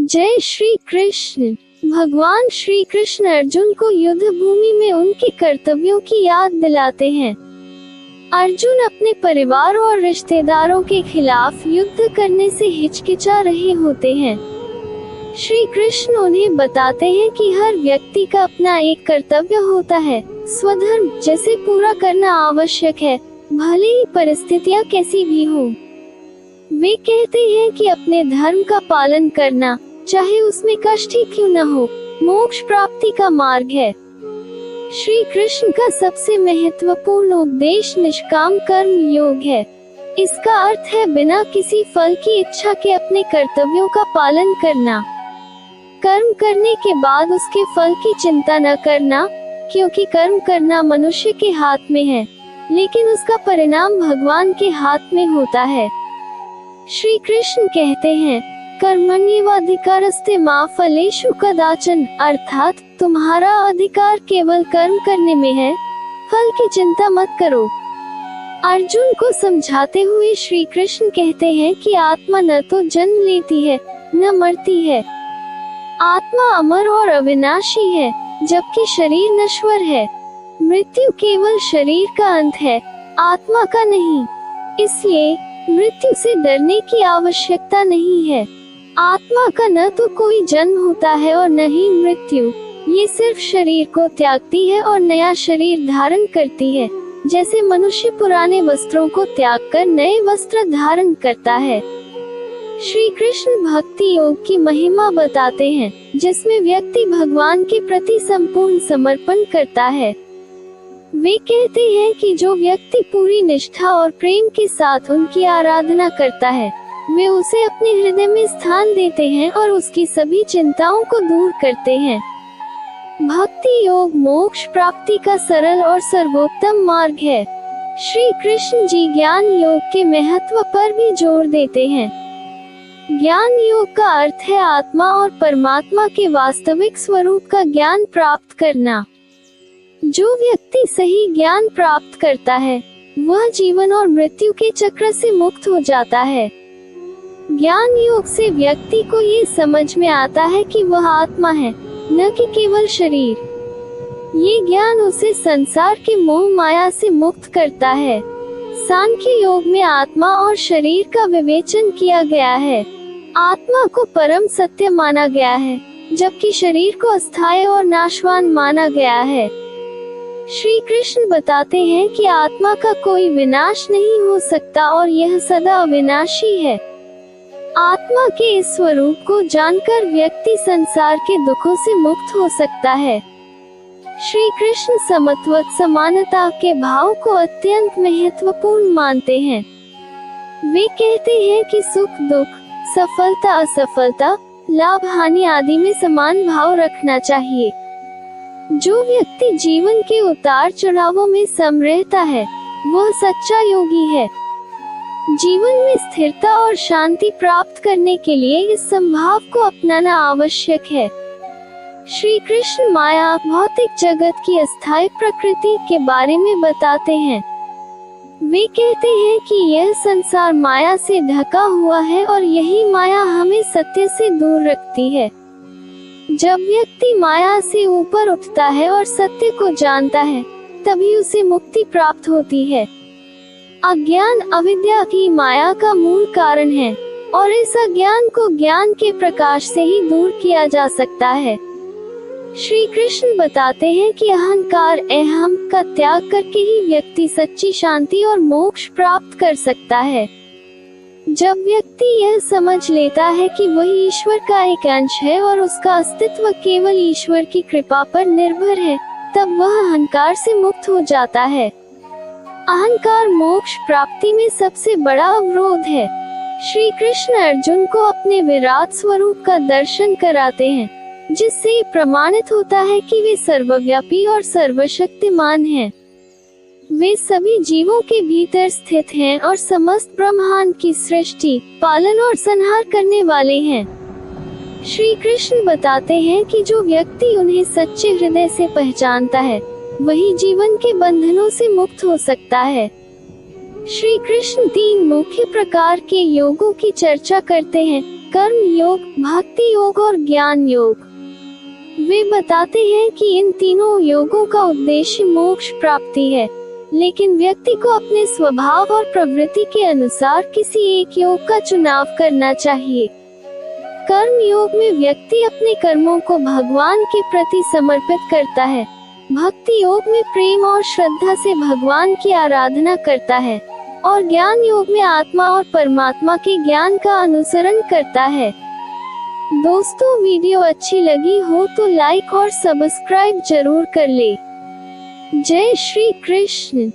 जय श्री कृष्ण। भगवान श्री कृष्ण अर्जुन को युद्ध भूमि में उनके कर्तव्यों की याद दिलाते हैं। अर्जुन अपने परिवार और रिश्तेदारों के खिलाफ युद्ध करने से हिचकिचा रहे होते हैं। श्री कृष्ण उन्हें बताते हैं कि हर व्यक्ति का अपना एक कर्तव्य होता है, स्वधर्म जिसे पूरा करना आवश्यक है, भले ही परिस्थितियां कैसी भी हो। वे कहते हैं कि अपने धर्म का पालन करना, चाहे उसमें कष्ट ही क्यों न हो, मोक्ष प्राप्ति का मार्ग है। श्री कृष्ण का सबसे महत्वपूर्ण उपदेश निष्काम कर्म योग है। इसका अर्थ है बिना किसी फल की इच्छा के अपने कर्तव्यों का पालन करना। कर्म करने के बाद उसके फल की चिंता न करना, क्योंकि कर्म करना मनुष्य के हाथ में है, लेकिन उसका परिणाम भगवान के हाथ में होता है। श्री कृष्ण कहते हैं, कर्मण्येवाधिकारस्ते मा फलेषु कदाचन, अर्थात तुम्हारा अधिकार केवल कर्म करने में है, फल की चिंता मत करो। अर्जुन को समझाते हुए श्री कृष्ण कहते हैं कि आत्मा न तो जन्म लेती है न मरती है। आत्मा अमर और अविनाशी है, जबकि शरीर नश्वर है। मृत्यु केवल शरीर का अंत है, आत्मा का नहीं। इसलिए मृत्यु से डरने की आवश्यकता नहीं है। आत्मा का न तो कोई जन्म होता है और न ही मृत्यु। ये सिर्फ शरीर को त्यागती है और नया शरीर धारण करती है, जैसे मनुष्य पुराने वस्त्रों को त्याग कर नए वस्त्र धारण करता है। श्री कृष्ण भक्ति योग की महिमा बताते हैं, जिसमें व्यक्ति भगवान के प्रति संपूर्ण समर्पण करता है। वे कहते हैं कि जो व्यक्ति पूरी निष्ठा और प्रेम के साथ उनकी आराधना करता है, वे उसे अपने हृदय में स्थान देते हैं और उसकी सभी चिंताओं को दूर करते हैं। भक्ति योग मोक्ष प्राप्ति का सरल और सर्वोत्तम मार्ग है। श्री कृष्ण जी ज्ञान योग के महत्व पर भी जोर देते हैं। ज्ञान योग का अर्थ है आत्मा और परमात्मा के वास्तविक स्वरूप का ज्ञान प्राप्त करना। जो व्यक्ति सही ज्ञान प्राप्त करता है, वह जीवन और मृत्यु के चक्र से मुक्त हो जाता है। ज्ञान योग से व्यक्ति को ये समझ में आता है कि वह आत्मा है, न कि केवल शरीर। ये ज्ञान उसे संसार के मोह माया से मुक्त करता है। सांख्य योग में आत्मा और शरीर का विवेचन किया गया है। आत्मा को परम सत्य माना गया है, जबकि शरीर को अस्थायी और नाशवान माना गया है। श्री कृष्ण बताते हैं कि आत्मा का कोई विनाश नहीं हो सकता और यह सदा अविनाशी है। आत्मा के इस स्वरूप को जानकर व्यक्ति संसार के दुखों से मुक्त हो सकता है। श्री कृष्ण समत्व समानता के भाव को अत्यंत महत्वपूर्ण मानते हैं। वे कहते हैं कि सुख दुख, सफलता असफलता, लाभ हानि आदि में समान भाव रखना चाहिए। जो व्यक्ति जीवन के उतार चढ़ावों में सम रहता है, वह सच्चा योगी है। जीवन में स्थिरता और शांति प्राप्त करने के लिए इस संभाव को अपनाना आवश्यक है। श्री कृष्ण माया भौतिक जगत की अस्थायी प्रकृति के बारे में बताते हैं। वे कहते हैं कि यह संसार माया से ढका हुआ है और यही माया हमें सत्य से दूर रखती है। जब व्यक्ति माया से ऊपर उठता है और सत्य को जानता है, तभी उसे मुक्ति प्राप्त होती है। अज्ञान अविद्या की माया का मूल कारण है और इस अज्ञान को ज्ञान के प्रकाश से ही दूर किया जा सकता है। श्री कृष्ण बताते हैं कि अहंकार अहम का त्याग करके ही व्यक्ति सच्ची शांति और मोक्ष प्राप्त कर सकता है। जब व्यक्ति यह समझ लेता है कि वही ईश्वर का एक अंश है और उसका अस्तित्व केवल ईश्वर की कृपा पर निर्भर है, तब वह अहंकार से मुक्त हो जाता है। अहंकार मोक्ष प्राप्ति में सबसे बड़ा अवरोध है। श्री कृष्ण अर्जुन को अपने विराट स्वरूप का दर्शन कराते हैं, जिससे प्रमाणित होता है कि वे सर्वव्यापी और सर्वशक्तिमान हैं। वे सभी जीवों के भीतर स्थित हैं और समस्त ब्रह्मांड की सृष्टि, पालन और संहार करने वाले हैं। श्री कृष्ण बताते हैं कि जो व्यक्ति उन्हें सच्चे हृदय से पहचानता है, वही जीवन के बंधनों से मुक्त हो सकता है। श्री कृष्ण 3 मुख्य प्रकार के योगों की चर्चा करते हैं, कर्म योग, भक्ति योग और ज्ञान योग। वे बताते हैं कि इन तीनों योगों का उद्देश्य मोक्ष प्राप्ति है, लेकिन व्यक्ति को अपने स्वभाव और प्रवृत्ति के अनुसार किसी एक योग का चुनाव करना चाहिए। कर्म योग में व्यक्ति अपने कर्मों को भगवान के प्रति समर्पित करता है। भक्ति योग में प्रेम और श्रद्धा से भगवान की आराधना करता है, और ज्ञान योग में आत्मा और परमात्मा के ज्ञान का अनुसरण करता है। दोस्तों, वीडियो अच्छी लगी हो तो लाइक और सब्सक्राइब जरूर कर ले। जय श्री कृष्ण।